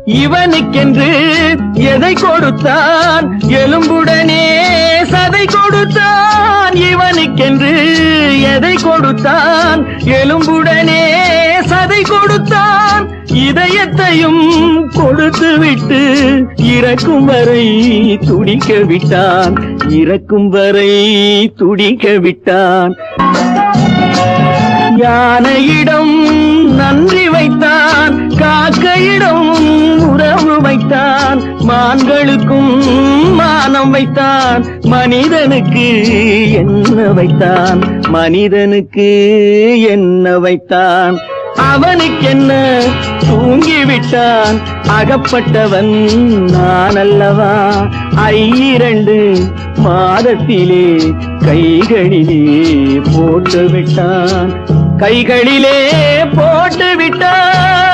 இவனுக்கென்று எதை கொடுத்தான் எலும்புடனே சதை கொடுத்தான் இவனுக்கென்று எதை கொடுத்தான் எலும்புடனே சதை கொடுத்தான் இதயத்தையும் கொடுத்து விட்டு இறக்கும் வரை துடிக்க விட்டான் இறக்கும் வரை துடிக்க விட்டான் யானையிடம் நன்றி வைத்தான் காக்கையிடம் உறவு வைத்தான் மான்களுக்கும் மானம் வைத்தான் மனிதனுக்கு என்ன வைத்தான் மனிதனுக்கு என்ன வைத்தான் அவனுக்கென்ன தூங்கிவிட்டான் அகப்பட்டவன் நான் அல்லவா 2 மாதத்திலே கைகளிலே போட்டு விட்டான் கைகளிலே போட்டு விட்டான்